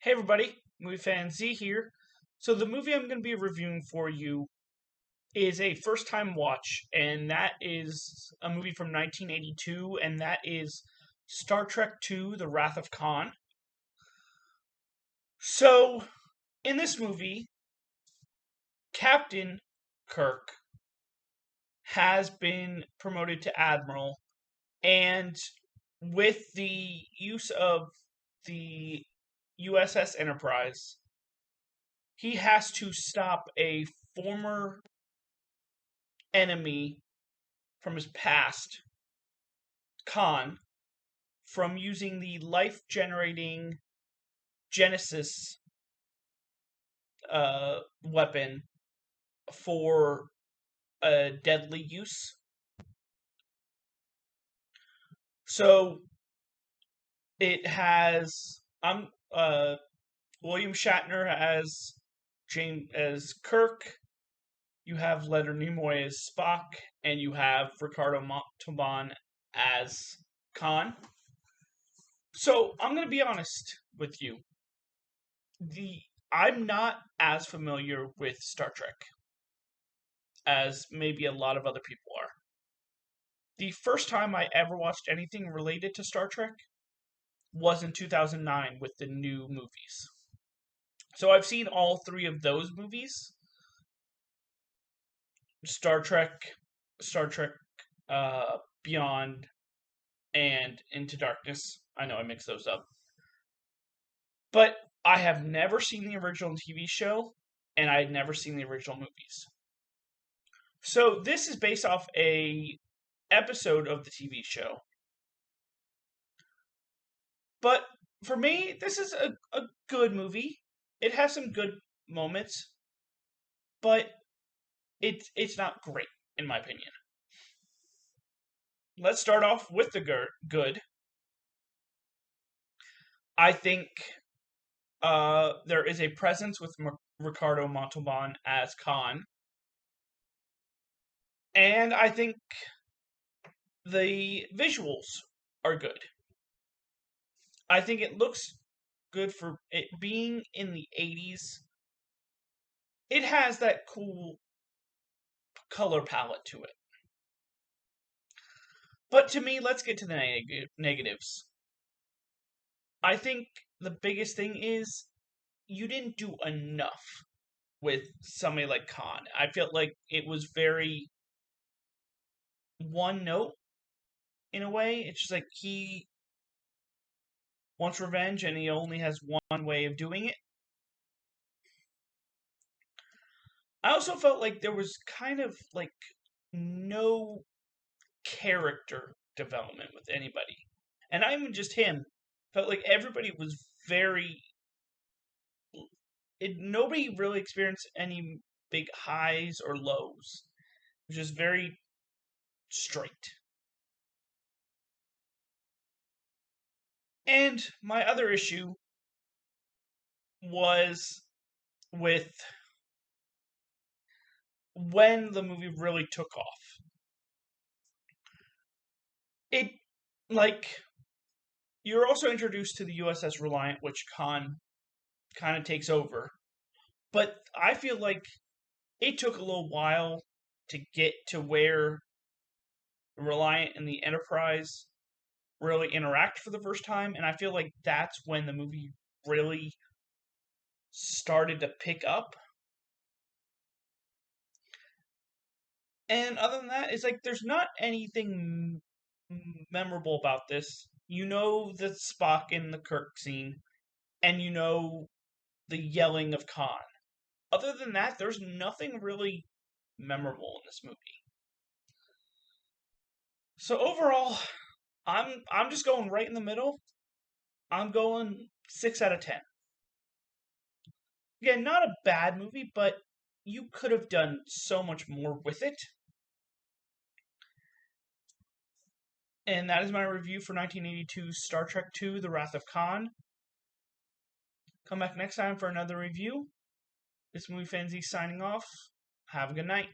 Hey everybody, movie fan Z here. So the movie I'm going to be reviewing for you is a first time watch, and that is a movie from 1982, and that is Star Trek II: The Wrath of Khan. So in this movie, Captain Kirk has been promoted to admiral, and with the use of the USS Enterprise, he has to stop a former enemy from his past, Khan, from using the life generating Genesis weapon for a deadly use. So it has William Shatner as Kirk. You have Leonard Nimoy as Spock, and you have Ricardo Montalban as Khan. So I'm gonna be honest with you. I'm not as familiar with Star Trek as maybe a lot of other people are. The first time I ever watched anything related to Star Trek was in 2009 with the new movies. So I've seen all three of those movies: Star Trek, Star Trek Beyond, and Into Darkness. I know I mixed those up. But I have never seen the original TV show, and I had never seen the original movies. So this is based off a episode of the TV show. But for me, this is a good movie. It has some good moments, but it's not great, in my opinion. Let's start off with the good. I think there is a presence with Ricardo Montalban as Khan. And I think the visuals are good. I think it looks good for it being in the 80s. It has that cool color palette to it. But to me, let's get to the negatives. I think the biggest thing is you didn't do enough with somebody like Khan. I felt like it was very one note in a way. It's just like he wants revenge and he only has one way of doing it. I also felt like there was kind of like no character development with anybody. And not even just him. Felt like everybody was nobody really experienced any big highs or lows. It was just very straight. And my other issue was with when the movie really took off. It, like, you're also introduced to the USS Reliant, which Khan kind of takes over. But I feel like it took a little while to get to where Reliant and the Enterprise really interact for the first time, and I feel like that's when the movie really started to pick up. And other than that, it's like there's not anything memorable about this. You know the Spock in the Kirk scene, and you know the yelling of Khan. Other than that, there's nothing really memorable in this movie. So overall, I'm just going right in the middle. I'm going 6 out of 10. Again, not a bad movie, but you could have done so much more with it. And that is my review for 1982 Star Trek II: The Wrath of Khan. Come back next time for another review. This movie fan Z signing off. Have a good night.